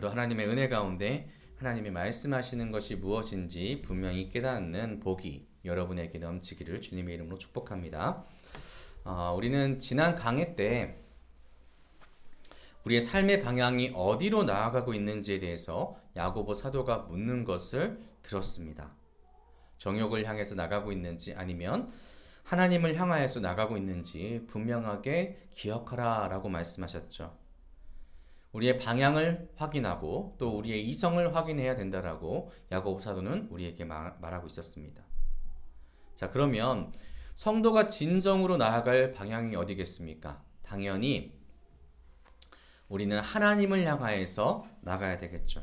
오늘도 하나님의 은혜 가운데 하나님이 말씀하시는 것이 무엇인지 분명히 깨닫는 복이 여러분에게 넘치기를 주님의 이름으로 축복합니다. 우리는 지난 강해 때 우리의 삶의 방향이 어디로 나아가고 있는지에 대해서 야고보 사도가 묻는 것을 들었습니다. 정욕을 향해서 나가고 있는지 아니면 하나님을 향하여서 나가고 있는지 분명하게 기억하라 라고 말씀하셨죠. 우리의 방향을 확인하고 또 우리의 이성을 확인해야 된다라고 야고보 사도는 우리에게 말하고 있었습니다. 자, 그러면 성도가 진정으로 나아갈 방향이 어디겠습니까? 당연히 우리는 하나님을 향하여서 나가야 되겠죠.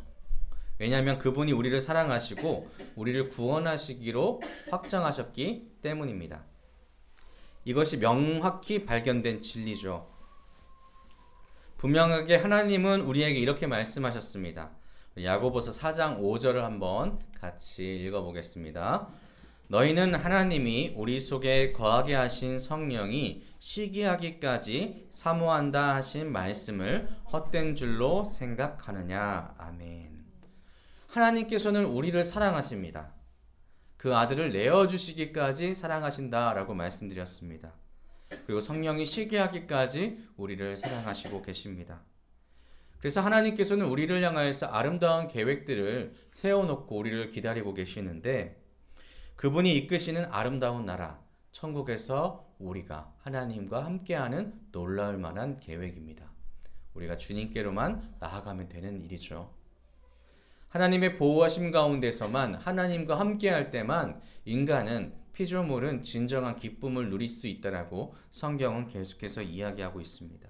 왜냐하면 그분이 우리를 사랑하시고 우리를 구원하시기로 확정하셨기 때문입니다. 이것이 명확히 발견된 진리죠. 분명하게 하나님은 우리에게 이렇게 말씀하셨습니다. 야고보서 4장 5절을 한번 같이 읽어보겠습니다. 너희는 하나님이 우리 속에 거하게 하신 성령이 시기하기까지 사모한다 하신 말씀을 헛된 줄로 생각하느냐. 아멘. 하나님께서는 우리를 사랑하십니다. 그 아들을 내어주시기까지 사랑하신다라고 말씀드렸습니다. 그리고 성령이 시기하기까지 우리를 사랑하시고 계십니다. 그래서 하나님께서는 우리를 향하여서 아름다운 계획들을 세워놓고 우리를 기다리고 계시는데 그분이 이끄시는 아름다운 나라, 천국에서 우리가 하나님과 함께하는 놀라울 만한 계획입니다. 우리가 주님께로만 나아가면 되는 일이죠. 하나님의 보호하심 가운데서만 하나님과 함께할 때만 인간은 피조물은 진정한 기쁨을 누릴 수 있다라고 성경은 계속해서 이야기하고 있습니다.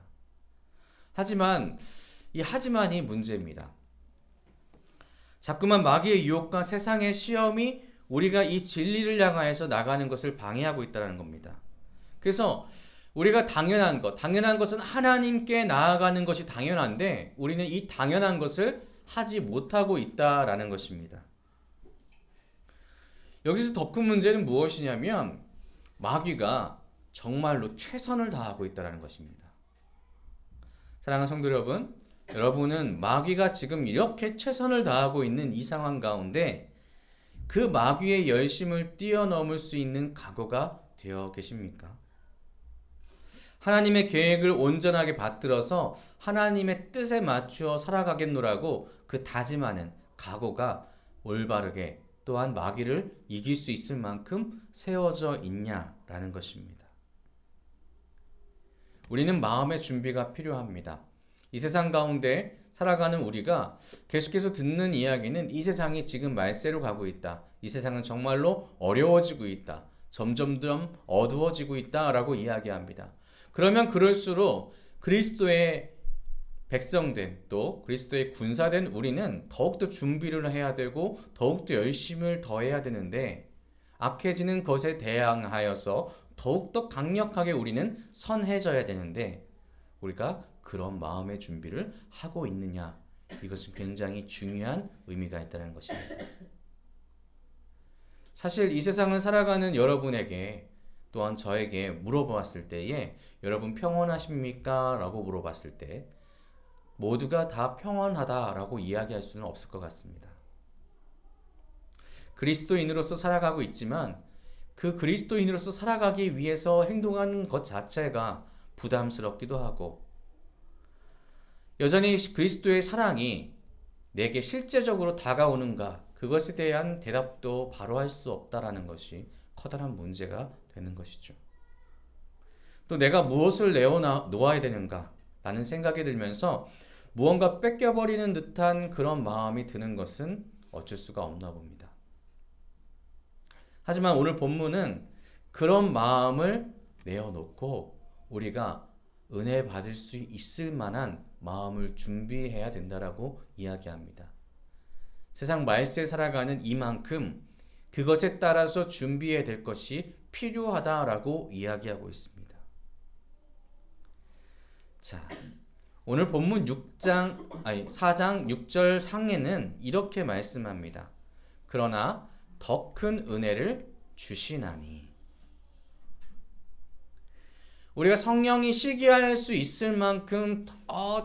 하지만이 문제입니다. 자꾸만 마귀의 유혹과 세상의 시험이 우리가 이 진리를 향하여서 나가는 것을 방해하고 있다는 겁니다. 그래서 우리가 당연한 것은 하나님께 나아가는 것이 당연한데 우리는 이 당연한 것을 하지 못하고 있다라는 것입니다. 여기서 더 큰 문제는 무엇이냐면 마귀가 정말로 최선을 다하고 있다는 것입니다. 사랑하는 성도 여러분, 여러분은 마귀가 지금 이렇게 최선을 다하고 있는 이 상황 가운데 그 마귀의 열심을 뛰어넘을 수 있는 각오가 되어 계십니까? 하나님의 계획을 온전하게 받들어서 하나님의 뜻에 맞추어 살아가겠노라고 그 다짐하는 각오가 올바르게 또한 마귀를 이길 수 있을 만큼 세워져 있냐라는 것입니다. 우리는 마음의 준비가 필요합니다. 이 세상 가운데 살아가는 우리가 계속해서 듣는 이야기는 이 세상이 지금 말세로 가고 있다. 이 세상은 정말로 어려워지고 있다. 점점점 어두워지고 있다라고 이야기합니다. 그러면 그럴수록 그리스도의 백성된 또 그리스도의 군사된 우리는 더욱더 준비를 해야 되고 더욱더 열심을 더해야 되는데 악해지는 것에 대항하여서 더욱더 강력하게 우리는 선해져야 되는데 우리가 그런 마음의 준비를 하고 있느냐, 이것은 굉장히 중요한 의미가 있다는 것입니다. 사실 이 세상을 살아가는 여러분에게 또한 저에게 물어봤을 때에 여러분 평안하십니까? 라고 물어봤을 때 모두가 다 평안하다라고 이야기할 수는 없을 것 같습니다. 그리스도인으로서 살아가고 있지만 그 그리스도인으로서 살아가기 위해서 행동하는 것 자체가 부담스럽기도 하고 여전히 그리스도의 사랑이 내게 실제적으로 다가오는가 그것에 대한 대답도 바로 할 수 없다라는 것이 커다란 문제가 되는 것이죠. 또 내가 무엇을 내어놓아야 되는가 라는 생각이 들면서 무언가 뺏겨버리는 듯한 그런 마음이 드는 것은 어쩔 수가 없나 봅니다. 하지만 오늘 본문은 그런 마음을 내어놓고 우리가 은혜 받을 수 있을 만한 마음을 준비해야 된다라고 이야기합니다. 세상 말세에 살아가는 이만큼 그것에 따라서 준비해야 될 것이 필요하다라고 이야기하고 있습니다. 자, 오늘 본문 4장 6절 상에는 이렇게 말씀합니다. 그러나 더 큰 은혜를 주시나니. 우리가 성령이 시기할 수 있을 만큼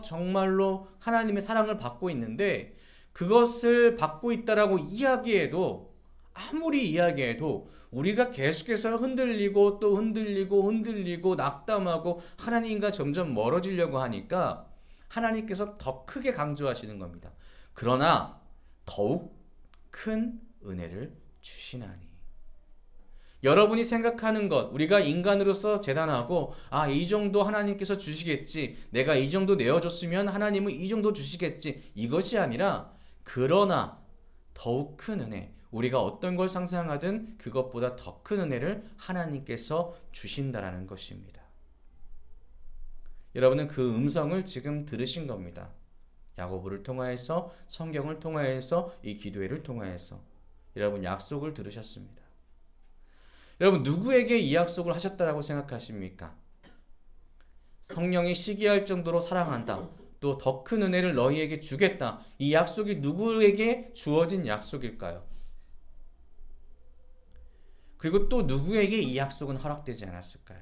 정말로 하나님의 사랑을 받고 있는데 그것을 받고 있다라고 이야기해도 아무리 이야기해도 우리가 계속해서 흔들리고 또 흔들리고 낙담하고 하나님과 점점 멀어지려고 하니까 하나님께서 더 크게 강조하시는 겁니다. 그러나 더욱 큰 은혜를 주시나니. 여러분이 생각하는 것, 우리가 인간으로서 재단하고 이 정도 하나님께서 주시겠지, 내가 이 정도 내어줬으면 하나님은 이 정도 주시겠지, 이것이 아니라 그러나 더욱 큰 은혜, 우리가 어떤 걸 상상하든 그것보다 더 큰 은혜를 하나님께서 주신다라는 것입니다. 여러분은 그 음성을 지금 들으신 겁니다. 야고보를 통하여서, 성경을 통하여서, 이 기도회를 통하여서 여러분 약속을 들으셨습니다. 여러분 누구에게 이 약속을 하셨다라고 생각하십니까? 성령이 시기할 정도로 사랑한다. 또 더 큰 은혜를 너희에게 주겠다. 이 약속이 누구에게 주어진 약속일까요? 그리고 또 누구에게 이 약속은 허락되지 않았을까요?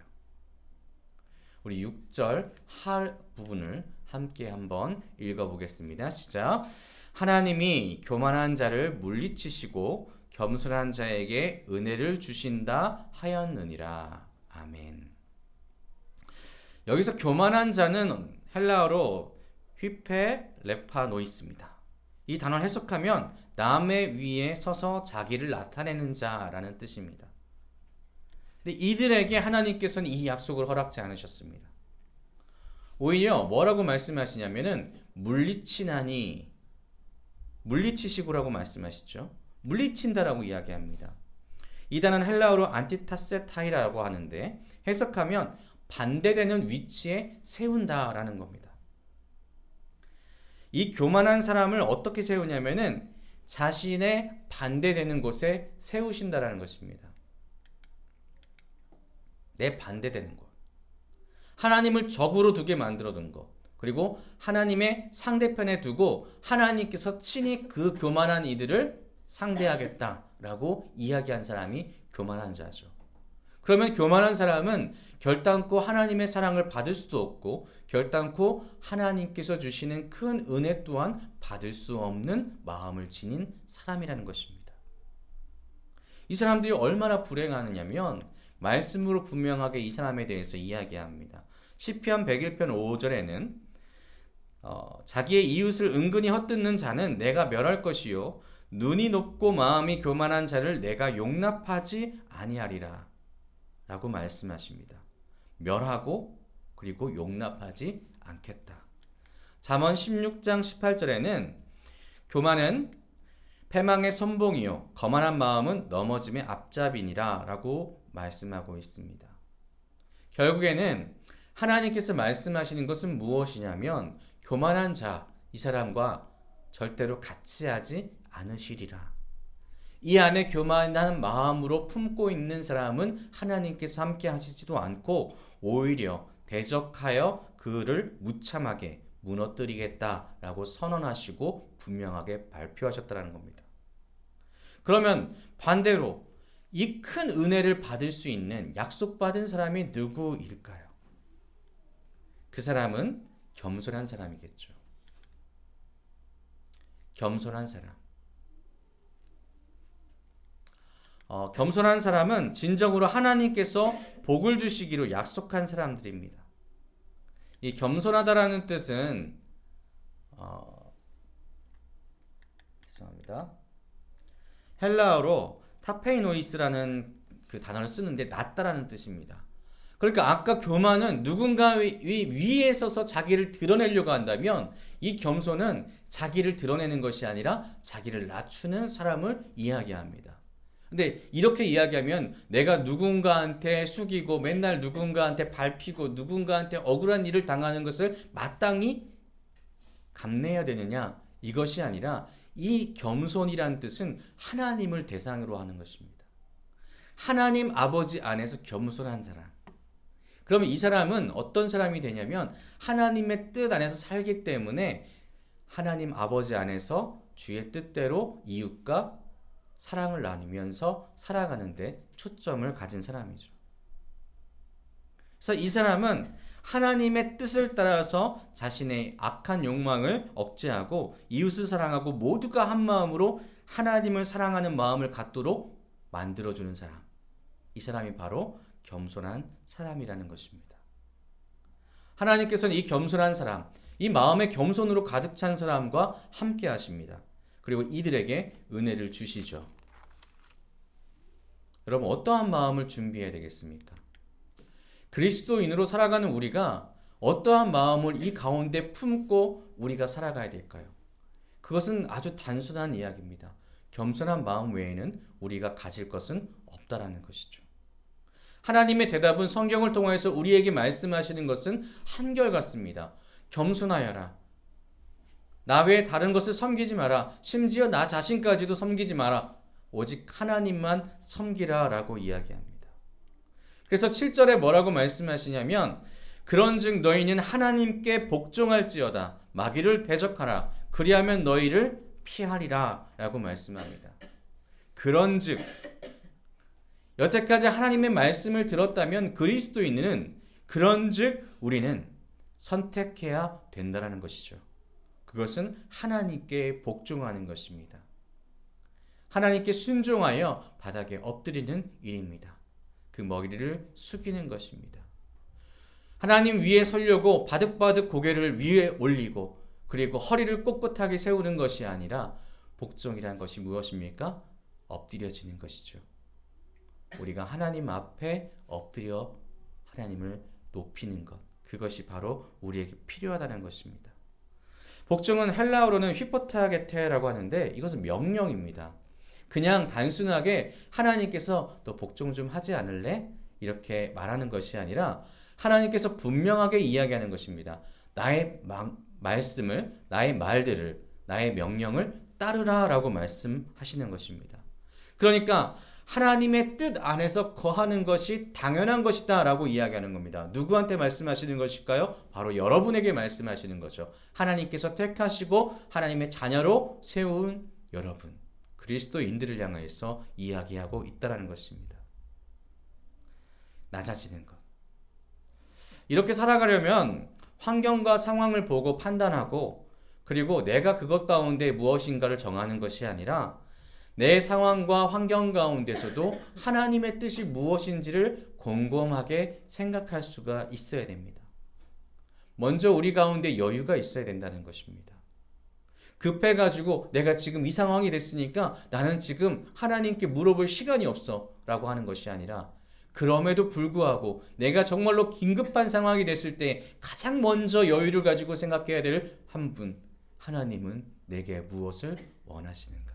우리 6절 할 부분을 함께 한번 읽어보겠습니다. 시작. 하나님이 교만한 자를 물리치시고 겸손한 자에게 은혜를 주신다 하였느니라. 아멘. 여기서 교만한 자는 헬라어로 휘페레파노이스입니다. 이 단어를 해석하면 남의 위에 서서 자기를 나타내는 자라는 뜻입니다. 근데 이들에게 하나님께서는 이 약속을 허락지 않으셨습니다. 오히려 뭐라고 말씀하시냐면은 물리치나니, 물리치시고라고 말씀하시죠. 물리친다라고 이야기합니다. 이 단어는 헬라어로 안티타세타이라고 하는데 해석하면 반대되는 위치에 세운다라는 겁니다. 이 교만한 사람을 어떻게 세우냐면은 자신의 반대되는 곳에 세우신다라는 것입니다. 내 반대되는 곳. 하나님을 적으로 두게 만들어둔 것. 그리고 하나님의 상대편에 두고 하나님께서 친히 그 교만한 이들을 상대하겠다라고 이야기한 사람이 교만한 자죠. 그러면 교만한 사람은 결단코 하나님의 사랑을 받을 수도 없고 결단코 하나님께서 주시는 큰 은혜 또한 받을 수 없는 마음을 지닌 사람이라는 것입니다. 이 사람들이 얼마나 불행하느냐면 말씀으로 분명하게 이 사람에 대해서 이야기합니다. 시편 101편 5절에는 자기의 이웃을 은근히 헛듣는 자는 내가 멸할 것이요 눈이 높고 마음이 교만한 자를 내가 용납하지 아니하리라 라고 말씀하십니다. 멸하고 그리고 용납하지 않겠다. 잠언 16장 18절에는 교만은 패망의 선봉이요 거만한 마음은 넘어짐의 앞잡이니라 라고 말씀하고 있습니다. 결국에는 하나님께서 말씀하시는 것은 무엇이냐면 교만한 자, 이 사람과 절대로 같이 하지 않으시리라. 이 안에 교만한 마음으로 품고 있는 사람은 하나님께서 함께 하시지도 않고 오히려 대적하여 그를 무참하게 무너뜨리겠다라고 선언하시고 분명하게 발표하셨다는 겁니다. 그러면 반대로 이 큰 은혜를 받을 수 있는 약속받은 사람이 누구일까요? 그 사람은 겸손한 사람이겠죠. 겸손한 사람. 겸손한 사람은 진정으로 하나님께서 복을 주시기로 약속한 사람들입니다. 이 겸손하다라는 뜻은 죄송합니다. 헬라어로 타페이노이스라는 그 단어를 쓰는데 낮다라는 뜻입니다. 그러니까 아까 교만은 누군가 위에 서서 자기를 드러내려고 한다면 이 겸손은 자기를 드러내는 것이 아니라 자기를 낮추는 사람을 이야기합니다. 근데 이렇게 이야기하면 내가 누군가한테 숙이고 맨날 누군가한테 밟히고 누군가한테 억울한 일을 당하는 것을 마땅히 감내해야 되느냐? 이것이 아니라 이 겸손이란 뜻은 하나님을 대상으로 하는 것입니다. 하나님 아버지 안에서 겸손한 사람. 그러면 이 사람은 어떤 사람이 되냐면 하나님의 뜻 안에서 살기 때문에 하나님 아버지 안에서 주의 뜻대로 이웃과 사랑을 나누면서 살아가는 데 초점을 가진 사람이죠. 그래서 이 사람은 하나님의 뜻을 따라서 자신의 악한 욕망을 억제하고 이웃을 사랑하고 모두가 한 마음으로 하나님을 사랑하는 마음을 갖도록 만들어주는 사람. 이 사람이 바로 겸손한 사람이라는 것입니다. 하나님께서는 이 겸손한 사람, 이 마음의 겸손으로 가득 찬 사람과 함께 하십니다. 그리고 이들에게 은혜를 주시죠. 여러분, 어떠한 마음을 준비해야 되겠습니까? 그리스도인으로 살아가는 우리가 어떠한 마음을 이 가운데 품고 우리가 살아가야 될까요? 그것은 아주 단순한 이야기입니다. 겸손한 마음 외에는 우리가 가질 것은 없다라는 것이죠. 하나님의 대답은 성경을 통해서 우리에게 말씀하시는 것은 한결같습니다. 겸손하여라. 나 외에 다른 것을 섬기지 마라. 심지어 나 자신까지도 섬기지 마라. 오직 하나님만 섬기라 라고 이야기합니다. 그래서 7절에 뭐라고 말씀하시냐면 그런즉 너희는 하나님께 복종할지어다. 마귀를 대적하라. 그리하면 너희를 피하리라 라고 말씀합니다. 그런즉 여태까지 하나님의 말씀을 들었다면 그리스도인은 그런즉 우리는 선택해야 된다는 것이죠. 그것은 하나님께 복종하는 것입니다. 하나님께 순종하여 바닥에 엎드리는 일입니다. 그 머리를 숙이는 것입니다. 하나님 위에 서려고 바득바득 고개를 위에 올리고 그리고 허리를 꼿꼿하게 세우는 것이 아니라 복종이란 것이 무엇입니까? 엎드려지는 것이죠. 우리가 하나님 앞에 엎드려 하나님을 높이는 것. 그것이 바로 우리에게 필요하다는 것입니다. 복종은 헬라어로는 휘포타게테라고 하는데 이것은 명령입니다. 그냥 단순하게 하나님께서 너 복종 좀 하지 않을래? 이렇게 말하는 것이 아니라 하나님께서 분명하게 이야기하는 것입니다. 나의 말씀을, 나의 말들을, 나의 명령을 따르라 라고 말씀하시는 것입니다. 그러니까 하나님의 뜻 안에서 거하는 것이 당연한 것이다 라고 이야기하는 겁니다. 누구한테 말씀하시는 것일까요? 바로 여러분에게 말씀하시는 거죠. 하나님께서 택하시고 하나님의 자녀로 세운 여러분, 그리스도인들을 향해서 이야기하고 있다는 것입니다. 낮아지는 것. 이렇게 살아가려면 환경과 상황을 보고 판단하고 그리고 내가 그것 가운데 무엇인가를 정하는 것이 아니라 내 상황과 환경 가운데서도 하나님의 뜻이 무엇인지를 곰곰하게 생각할 수가 있어야 됩니다. 먼저 우리 가운데 여유가 있어야 된다는 것입니다. 급해가지고 내가 지금 이 상황이 됐으니까 나는 지금 하나님께 물어볼 시간이 없어 라고 하는 것이 아니라 그럼에도 불구하고 내가 정말로 긴급한 상황이 됐을 때 가장 먼저 여유를 가지고 생각해야 될 한 분, 하나님은 내게 무엇을 원하시는가?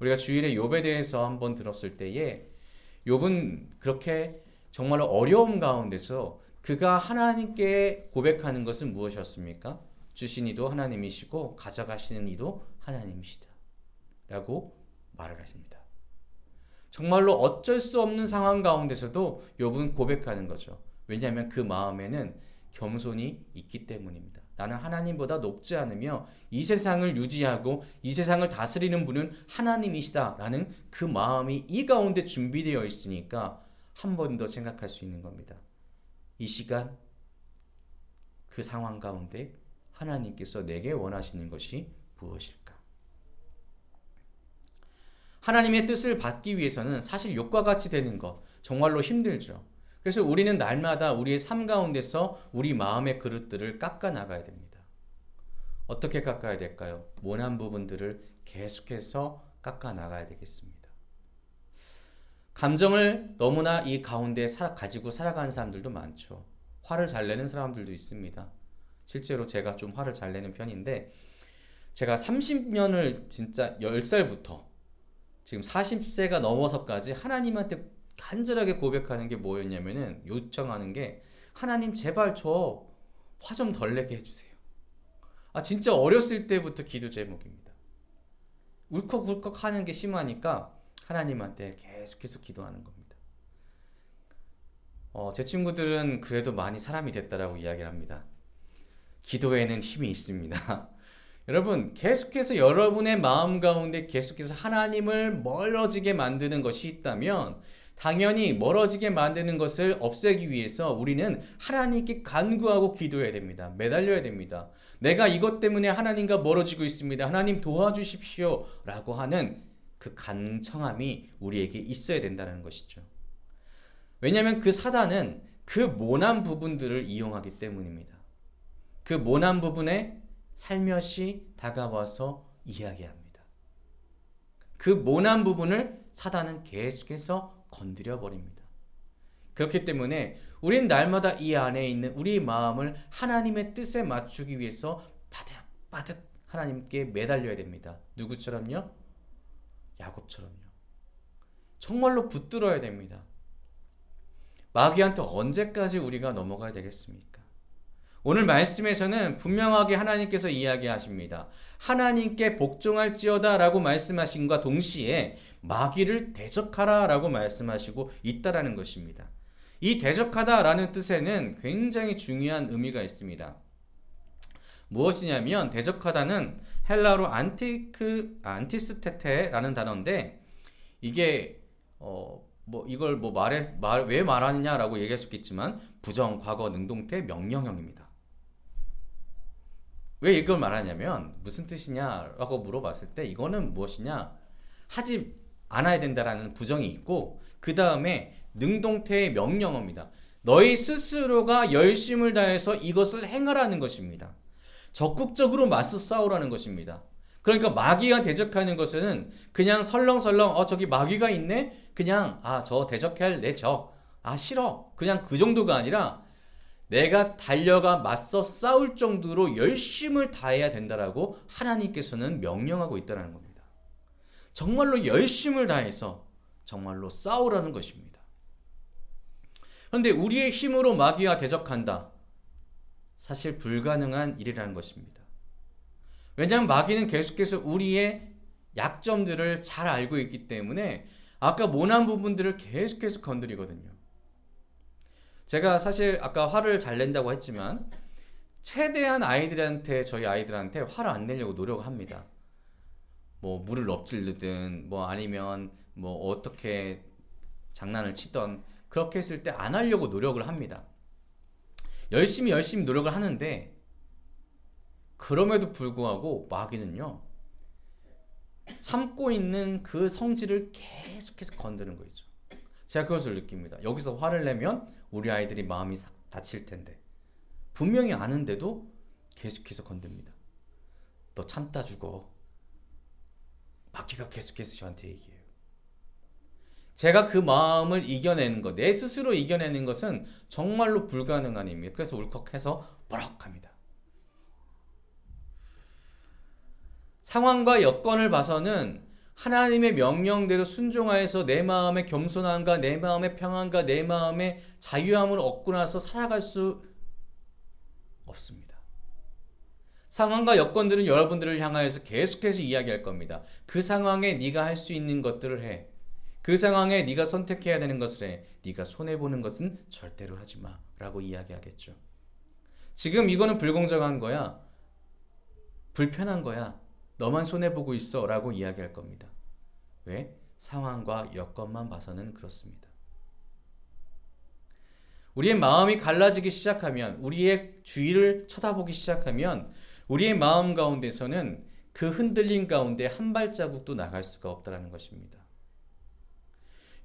우리가 주일에 욥에 대해서 한번 들었을 때에 욥은 그렇게 정말로 어려움 가운데서 그가 하나님께 고백하는 것은 무엇이었습니까? 주신 이도 하나님이시고 가져가시는 이도 하나님이시다 라고 말을 하십니다. 정말로 어쩔 수 없는 상황 가운데서도 욥은 고백하는 거죠. 왜냐하면 그 마음에는 겸손이 있기 때문입니다. 나는 하나님보다 높지 않으며 이 세상을 유지하고 이 세상을 다스리는 분은 하나님이시다라는 그 마음이 이 가운데 준비되어 있으니까 한 번 더 생각할 수 있는 겁니다. 이 시간 그 상황 가운데 하나님께서 내게 원하시는 것이 무엇일까? 하나님의 뜻을 받기 위해서는 사실 욥과 같이 되는 것 정말로 힘들죠. 그래서 우리는 날마다 우리의 삶 가운데서 우리 마음의 그릇들을 깎아 나가야 됩니다. 어떻게 깎아야 될까요? 모난 부분들을 계속해서 깎아 나가야 되겠습니다. 감정을 너무나 이 가운데 가지고 살아가는 사람들도 많죠. 화를 잘 내는 사람들도 있습니다. 실제로 제가 좀 화를 잘 내는 편인데 제가 30년을 진짜 10살부터 지금 40세가 넘어서까지 하나님한테 간절하게 고백하는 게 뭐였냐면은 요청하는 게 하나님 제발 저 화 좀 덜 내게 해주세요. 진짜 어렸을 때부터 기도 제목입니다. 울컥울컥 하는 게 심하니까 하나님한테 계속해서 기도하는 겁니다. 제 친구들은 그래도 많이 사람이 됐다라고 이야기를 합니다. 기도에는 힘이 있습니다. 여러분 계속해서 여러분의 마음 가운데 계속해서 하나님을 멀어지게 만드는 것이 있다면 당연히 멀어지게 만드는 것을 없애기 위해서 우리는 하나님께 간구하고 기도해야 됩니다. 매달려야 됩니다. 내가 이것 때문에 하나님과 멀어지고 있습니다. 하나님 도와주십시오. 라고 하는 그 간청함이 우리에게 있어야 된다는 것이죠. 왜냐하면 그 사단은 그 모난 부분들을 이용하기 때문입니다. 그 모난 부분에 살며시 다가와서 이야기합니다. 그 모난 부분을 사단은 계속해서 건드려 버립니다. 그렇기 때문에 우린 날마다 이 안에 있는 우리 마음을 하나님의 뜻에 맞추기 위해서 바득바득 하나님께 매달려야 됩니다. 누구처럼요? 야곱처럼요. 정말로 붙들어야 됩니다. 마귀한테 언제까지 우리가 넘어가야 되겠습니까? 오늘 말씀에서는 분명하게 하나님께서 이야기하십니다. 하나님께 복종할지어다 라고 말씀하신과 동시에 마귀를 대적하라 라고 말씀하시고 있다라는 것입니다. 이 대적하다 라는 뜻에는 굉장히 중요한 의미가 있습니다. 무엇이냐면 대적하다는 헬라어로 안티스테테라는 단어인데 이게 이걸 왜 말하느냐라고 얘기할 수 있겠지만 부정, 과거, 능동태, 명령형입니다. 왜 이걸 말하냐면 무슨 뜻이냐라고 물어봤을 때 이거는 무엇이냐? 하지 않아야 된다라는 부정이 있고 그 다음에 능동태의 명령어입니다. 너희 스스로가 열심을 다해서 이것을 행하라는 것입니다. 적극적으로 맞서 싸우라는 것입니다. 그러니까 마귀와 대적하는 것은 그냥 설렁설렁 저기 마귀가 있네? 그냥 저 대적할 내 적. 싫어. 그냥 그 정도가 아니라 내가 달려가 맞서 싸울 정도로 열심을 다해야 된다라고 하나님께서는 명령하고 있다는 겁니다. 정말로 열심을 다해서 정말로 싸우라는 것입니다. 그런데 우리의 힘으로 마귀와 대적한다. 사실 불가능한 일이라는 것입니다. 왜냐하면 마귀는 계속해서 우리의 약점들을 잘 알고 있기 때문에 아까 모난 부분들을 계속해서 건드리거든요. 제가 사실 아까 화를 잘 낸다고 했지만 최대한 저희 아이들한테 화를 안 내려고 노력을 합니다. 물을 엎질르든 아니면 어떻게 장난을 치던 그렇게 했을 때 안 하려고 노력을 합니다. 열심히 노력을 하는데 그럼에도 불구하고 마귀는요 참고 있는 그 성질을 계속해서 건드는 거죠. 제가 그것을 느낍니다. 여기서 화를 내면 우리 아이들이 마음이 다칠 텐데 분명히 아는데도 계속해서 건듭니다. 너 참다 죽어. 마귀가 계속해서 저한테 얘기해요. 제가 그 마음을 이겨내는 것, 내 스스로 이겨내는 것은 정말로 불가능한 일입니다. 그래서 울컥해서 버럭합니다. 상황과 여건을 봐서는 하나님의 명령대로 순종하여서 내 마음의 겸손함과 내 마음의 평안과 내 마음의 자유함을 얻고 나서 살아갈 수 없습니다. 상황과 여건들은 여러분들을 향하여서 계속해서 이야기할 겁니다. 그 상황에 네가 할 수 있는 것들을 해. 그 상황에 네가 선택해야 되는 것을 해. 네가 손해보는 것은 절대로 하지 마. 라고 이야기하겠죠. 지금 이거는 불공정한 거야. 불편한 거야. 너만 손해보고 있어. 라고 이야기할 겁니다. 왜? 상황과 여건만 봐서는 그렇습니다. 우리의 마음이 갈라지기 시작하면, 우리의 주위를 쳐다보기 시작하면 우리의 마음 가운데서는 그 흔들림 가운데 한 발자국도 나갈 수가 없다는 것입니다.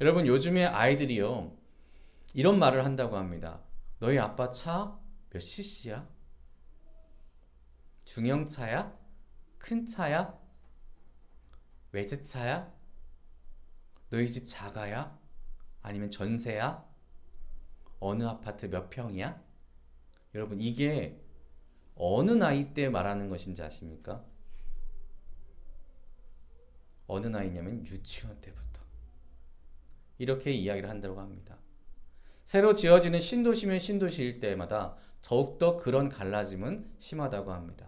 여러분 요즘에 아이들이요 이런 말을 한다고 합니다. 너희 아빠 차 몇 cc야? 중형차야? 큰 차야? 외제차야? 너희 집 자가야? 아니면 전세야? 어느 아파트 몇 평이야? 여러분 이게 어느 나이 때 말하는 것인지 아십니까? 어느 나이냐면 유치원 때부터 이렇게 이야기를 한다고 합니다. 새로 지어지는 신도시면 신도시일 때마다 더욱더 그런 갈라짐은 심하다고 합니다.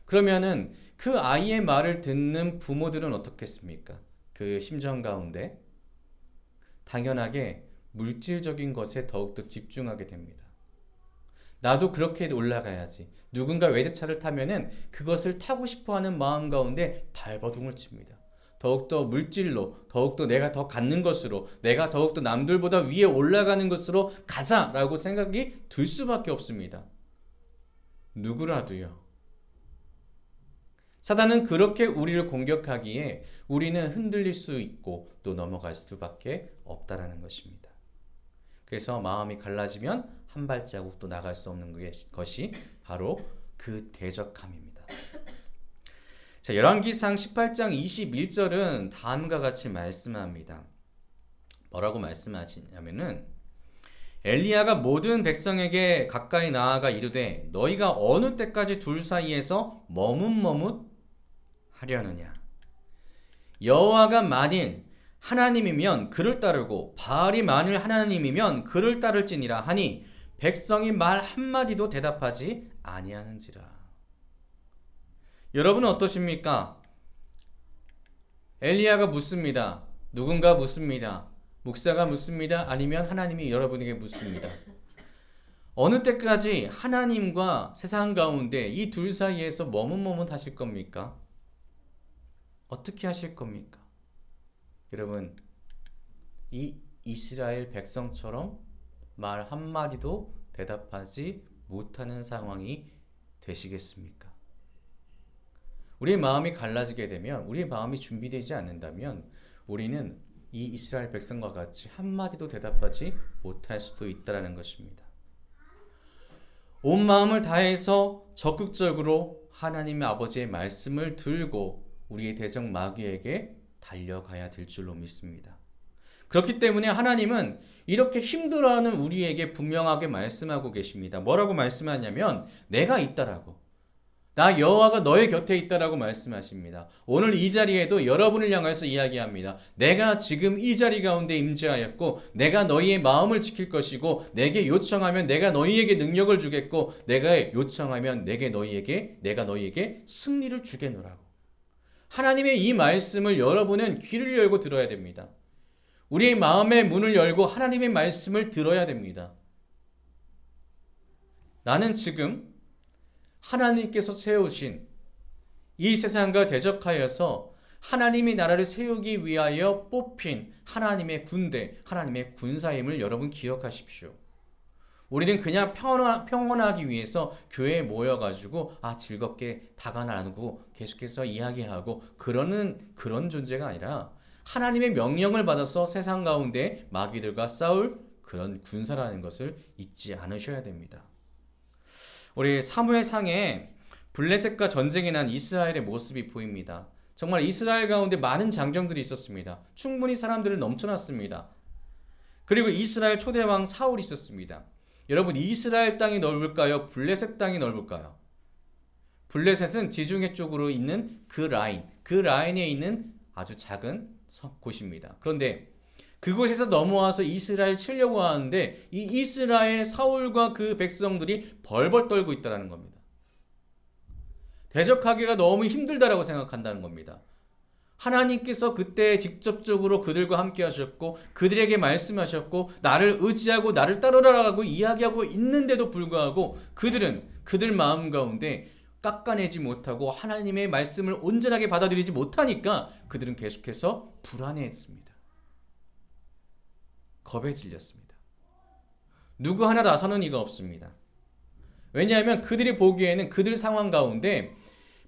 그러면은 그 아이의 말을 듣는 부모들은 어떻겠습니까? 그 심정 가운데 당연하게 물질적인 것에 더욱더 집중하게 됩니다. 나도 그렇게 올라가야지. 누군가 외제차를 타면은 그것을 타고 싶어하는 마음 가운데 발버둥을 칩니다. 더욱더 물질로, 더욱더 내가 더 갖는 것으로, 내가 더욱더 남들보다 위에 올라가는 것으로 가자라고 생각이 들 수밖에 없습니다. 누구라도요. 사단은 그렇게 우리를 공격하기에 우리는 흔들릴 수 있고 또 넘어갈 수밖에 없다라는 것입니다. 그래서 마음이 갈라지면 한 발자국도 나갈 수 없는 것이 바로 그 대적함입니다. 자, 열왕기상 18장 21절은 다음과 같이 말씀합니다. 뭐라고 말씀하시냐면은 엘리야가 모든 백성에게 가까이 나아가 이르되 너희가 어느 때까지 둘 사이에서 머뭇머뭇 하려느냐. 여호와가 만일 하나님이면 그를 따르고 바알이 만일 하나님이면 그를 따를지니라 하니 백성이 말 한마디도 대답하지 아니하는지라. 여러분은 어떠십니까? 엘리야가 묻습니다. 누군가 묻습니다. 목사가 묻습니다. 아니면 하나님이 여러분에게 묻습니다. 어느 때까지 하나님과 세상 가운데 이 둘 사이에서 머뭇머뭇 하실 겁니까? 어떻게 하실 겁니까? 여러분, 이 이스라엘 백성처럼 말 한마디도 대답하지 못하는 상황이 되시겠습니까? 우리의 마음이 갈라지게 되면, 우리의 마음이 준비되지 않는다면 우리는 이 이스라엘 백성과 같이 한마디도 대답하지 못할 수도 있다는 것입니다. 온 마음을 다해서 적극적으로 하나님의 아버지의 말씀을 들고 우리의 대적 마귀에게 달려가야 될 줄로 믿습니다. 그렇기 때문에 하나님은 이렇게 힘들어하는 우리에게 분명하게 말씀하고 계십니다. 뭐라고 말씀하냐면 내가 있다라고. 나 여호와가 너의 곁에 있다라고 말씀하십니다. 오늘 이 자리에도 여러분을 향해서 이야기합니다. 내가 지금 이 자리 가운데 임재하였고 내가 너희의 마음을 지킬 것이고 내게 요청하면 내가 너희에게 능력을 주겠고 내가 요청하면 내가 너희에게 승리를 주겠노라고. 하나님의 이 말씀을 여러분은 귀를 열고 들어야 됩니다. 우리의 마음의 문을 열고 하나님의 말씀을 들어야 됩니다. 나는 지금 하나님께서 세우신 이 세상과 대적하여서 하나님의 나라를 세우기 위하여 뽑힌 하나님의 군대, 하나님의 군사임을 여러분 기억하십시오. 우리는 그냥 평온하기 위해서 교회에 모여가지고 즐겁게 다가 나누고 계속해서 이야기하고 그런 존재가 아니라 하나님의 명령을 받아서 세상 가운데 마귀들과 싸울 그런 군사라는 것을 잊지 않으셔야 됩니다. 우리 사무엘상에 블레셋과 전쟁이 난 이스라엘의 모습이 보입니다. 정말 이스라엘 가운데 많은 장정들이 있었습니다. 충분히 사람들은 넘쳐났습니다. 그리고 이스라엘 초대왕 사울이 있었습니다. 여러분, 이스라엘 땅이 넓을까요? 블레셋 땅이 넓을까요? 블레셋은 지중해 쪽으로 있는 그 라인에 있는 아주 작은 곳입니다. 그런데 그곳에서 넘어와서 이스라엘 치려고 하는데 이 이스라엘 사울과 그 백성들이 벌벌 떨고 있다는 겁니다. 대적하기가 너무 힘들다라고 생각한다는 겁니다. 하나님께서 그때 직접적으로 그들과 함께 하셨고 그들에게 말씀하셨고 나를 의지하고 나를 따르라고 이야기하고 있는데도 불구하고 그들 마음 가운데 깎아내지 못하고 하나님의 말씀을 온전하게 받아들이지 못하니까 그들은 계속해서 불안해했습니다. 겁에 질렸습니다. 누구 하나 나서는 이가 없습니다. 왜냐하면 그들이 보기에는 그들 상황 가운데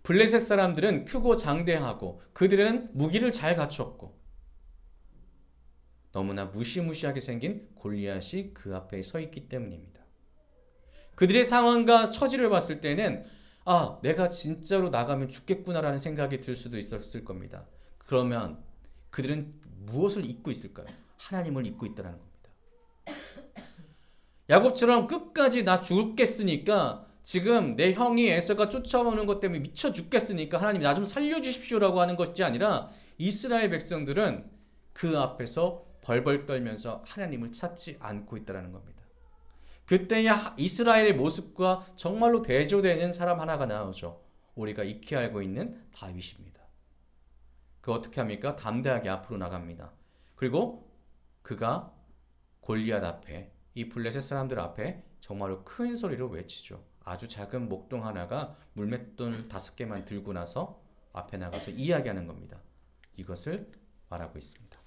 블레셋 사람들은 크고 장대하고 그들은 무기를 잘 갖췄고 너무나 무시무시하게 생긴 골리앗이 그 앞에 서 있기 때문입니다. 그들의 상황과 처지를 봤을 때는 내가 진짜로 나가면 죽겠구나라는 생각이 들 수도 있었을 겁니다. 그러면 그들은 무엇을 잊고 있을까요? 하나님을 잊고 있다는 겁니다. 야곱처럼 끝까지 나 죽겠으니까 지금 내 형이 에서가 쫓아오는 것 때문에 미쳐 죽겠으니까 하나님 나 좀 살려주십시오라고 하는 것이 아니라 이스라엘 백성들은 그 앞에서 벌벌 떨면서 하나님을 찾지 않고 있다는 겁니다. 그때의 이스라엘의 모습과 정말로 대조되는 사람 하나가 나오죠. 우리가 익히 알고 있는 다윗입니다. 그 어떻게 합니까? 담대하게 앞으로 나갑니다. 그리고 그가 골리앗 앞에 이 블레셋 사람들 앞에 정말로 큰 소리로 외치죠. 아주 작은 목동 하나가 물맷돌 5개만 들고 나서 앞에 나가서 이야기하는 겁니다. 이것을 말하고 있습니다.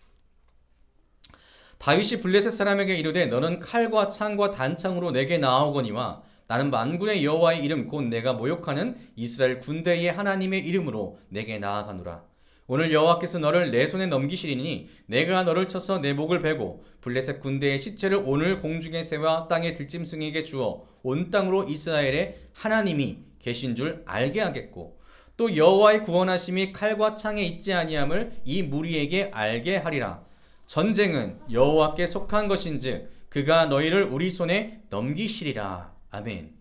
다윗이 블레셋 사람에게 이르되 너는 칼과 창과 단창으로 내게 나아오거니와 나는 만군의 여호와의 이름 곧 내가 모욕하는 이스라엘 군대의 하나님의 이름으로 내게 나아가노라. 오늘 여호와께서 너를 내 손에 넘기시리니 내가 너를 쳐서 내 목을 베고 블레셋 군대의 시체를 오늘 공중의 새와 땅의 들짐승에게 주어 온 땅으로 이스라엘의 하나님이 계신 줄 알게 하겠고 또 여호와의 구원하심이 칼과 창에 있지 아니함을 이 무리에게 알게 하리라. 전쟁은 여호와께 속한 것인즉 그가 너희를 우리 손에 넘기시리라. 아멘.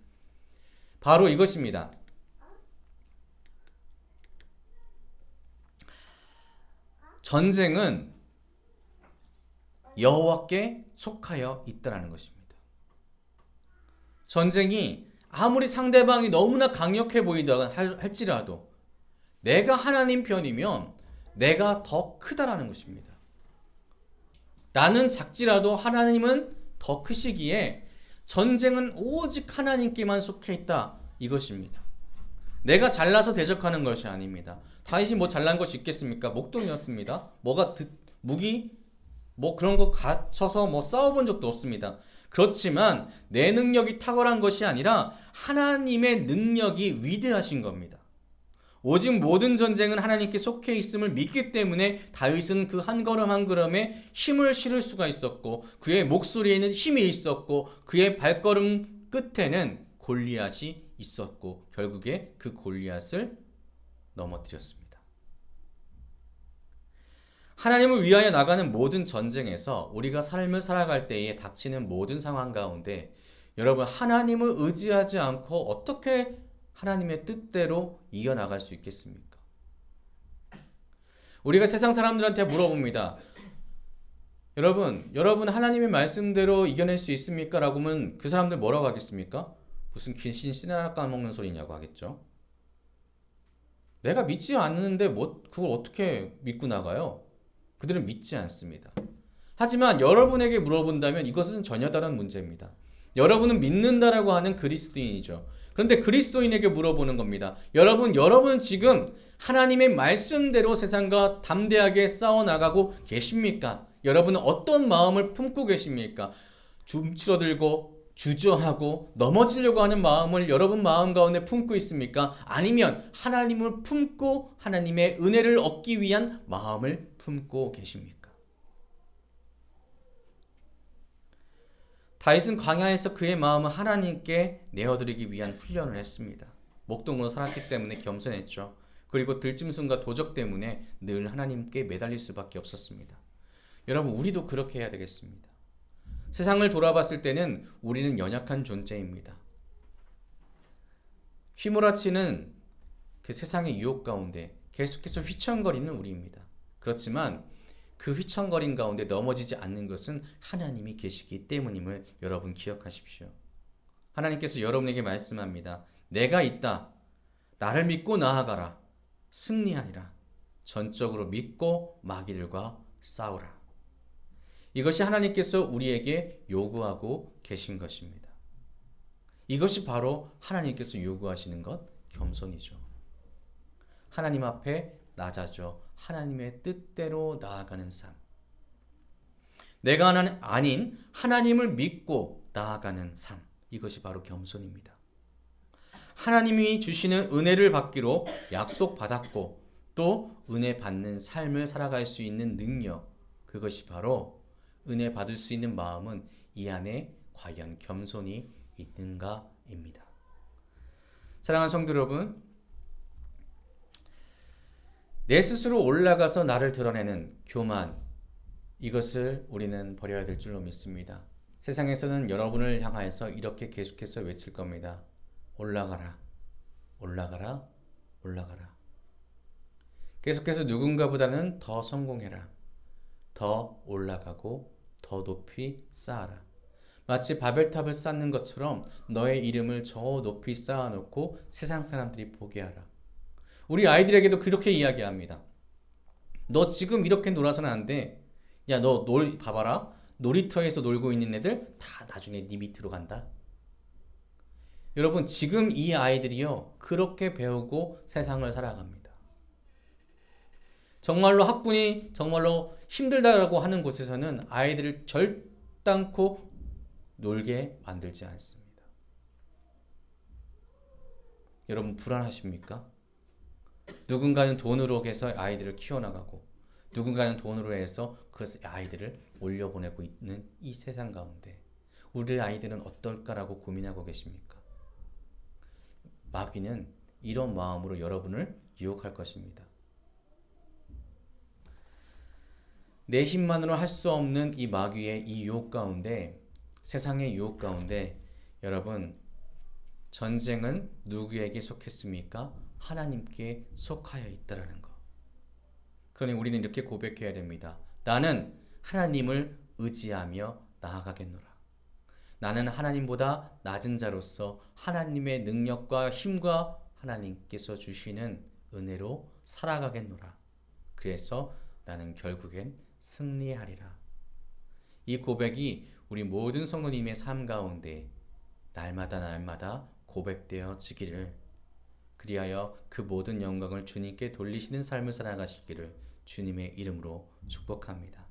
바로 이것입니다. 전쟁은 여호와께 속하여 있다라는 것입니다. 전쟁이 아무리 상대방이 너무나 강력해 보이다 할지라도 내가 하나님 편이면 내가 더 크다라는 것입니다. 나는 작지라도 하나님은 더 크시기에 전쟁은 오직 하나님께만 속해 있다 이것입니다. 내가 잘나서 대적하는 것이 아닙니다. 다윗이 뭐 잘난 것이 있겠습니까? 목동이었습니다. 무기 그런 거 갖춰서 싸워본 적도 없습니다. 그렇지만 내 능력이 탁월한 것이 아니라 하나님의 능력이 위대하신 겁니다. 오직 모든 전쟁은 하나님께 속해 있음을 믿기 때문에 다윗은 그 한 걸음 한 걸음에 힘을 실을 수가 있었고 그의 목소리에는 힘이 있었고 그의 발걸음 끝에는 골리앗이 있었고 결국에 그 골리앗을 넘어뜨렸습니다. 하나님을 위하여 나가는 모든 전쟁에서 우리가 삶을 살아갈 때에 닥치는 모든 상황 가운데 여러분 하나님을 의지하지 않고 어떻게 하나님의 뜻대로 이겨나갈 수 있겠습니까? 우리가 세상 사람들한테 물어봅니다. 여러분 하나님의 말씀대로 이겨낼 수 있습니까? 라고 하면 그 사람들 뭐라고 하겠습니까? 무슨 귀신 씨나 까먹는 소리냐고 하겠죠. 내가 믿지 않는데 그걸 어떻게 믿고 나가요? 그들은 믿지 않습니다. 하지만 여러분에게 물어본다면 이것은 전혀 다른 문제입니다. 여러분은 믿는다라고 하는 그리스도인이죠. 그런데 그리스도인에게 물어보는 겁니다. 여러분 지금 하나님의 말씀대로 세상과 담대하게 싸워나가고 계십니까? 여러분은 어떤 마음을 품고 계십니까? 움츠러들고 주저하고 넘어지려고 하는 마음을 여러분 마음 가운데 품고 있습니까? 아니면 하나님을 품고 하나님의 은혜를 얻기 위한 마음을 품고 계십니까? 다윗은 광야에서 그의 마음을 하나님께 내어드리기 위한 훈련을 했습니다. 목동으로 살았기 때문에 겸손했죠. 그리고 들짐승과 도적 때문에 늘 하나님께 매달릴 수밖에 없었습니다. 여러분 우리도 그렇게 해야 되겠습니다. 세상을 돌아봤을 때는 우리는 연약한 존재입니다. 휘몰아치는 그 세상의 유혹 가운데 계속해서 휘청거리는 우리입니다. 그렇지만 그 휘청거림 가운데 넘어지지 않는 것은 하나님이 계시기 때문임을 여러분 기억하십시오. 하나님께서 여러분에게 말씀합니다. 내가 있다. 나를 믿고 나아가라. 승리하리라. 전적으로 믿고 마귀들과 싸우라. 이것이 하나님께서 우리에게 요구하고 계신 것입니다. 이것이 바로 하나님께서 요구하시는 것, 겸손이죠. 하나님 앞에 낮아져 하나님의 뜻대로 나아가는 삶. 내가 아닌 하나님을 믿고 나아가는 삶. 이것이 바로 겸손입니다. 하나님이 주시는 은혜를 받기로 약속받았고 또 은혜 받는 삶을 살아갈 수 있는 능력. 그것이 바로 은혜 받을 수 있는 마음은 이 안에 과연 겸손이 있는가입니다. 사랑하는 성도 여러분, 내 스스로 올라가서 나를 드러내는 교만, 이것을 우리는 버려야 될 줄로 믿습니다. 세상에서는 여러분을 향하여서 이렇게 계속해서 외칠 겁니다. 올라가라, 올라가라, 올라가라. 계속해서 누군가보다는 더 성공해라. 더 올라가고 더 높이 쌓아라. 마치 바벨탑을 쌓는 것처럼 너의 이름을 저 높이 쌓아놓고 세상 사람들이 보게 하라. 우리 아이들에게도 그렇게 이야기합니다. 너 지금 이렇게 놀아서는 안 돼. 야, 너 봐봐라. 놀이터에서 놀고 있는 애들 다 나중에 네 밑으로 간다. 여러분, 지금 이 아이들이요, 그렇게 배우고 세상을 살아갑니다. 정말로 학군이 정말로 힘들다라고 하는 곳에서는 아이들을 절단코 놀게 만들지 않습니다. 여러분 불안하십니까? 누군가는 돈으로 해서 아이들을 키워나가고 누군가는 돈으로 해서 그 아이들을 올려보내고 있는 이 세상 가운데 우리 아이들은 어떨까라고 고민하고 계십니까? 마귀는 이런 마음으로 여러분을 유혹할 것입니다. 내 힘만으로 할 수 없는 이 마귀의 이 유혹 가운데, 세상의 유혹 가운데 여러분, 전쟁은 누구에게 속했습니까? 하나님께 속하여 있다라는 것. 그러니 우리는 이렇게 고백해야 됩니다. 나는 하나님을 의지하며 나아가겠노라. 나는 하나님보다 낮은 자로서 하나님의 능력과 힘과 하나님께서 주시는 은혜로 살아가겠노라. 그래서 나는 결국엔 승리하리라. 이 고백이 우리 모든 성도님의 삶 가운데 날마다 고백되어지기를, 그리하여 그 모든 영광을 주님께 돌리시는 삶을 살아가시기를 주님의 이름으로 축복합니다.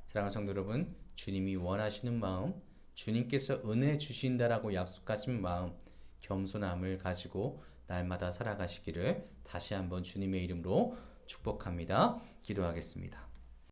사랑하는 성도 여러분, 주님이 원하시는 마음, 주님께서 은혜 주신다라고 약속하신 마음, 겸손함을 가지고 날마다 살아가시기를 다시 한번 주님의 이름으로 축복합니다. 기도하겠습니다.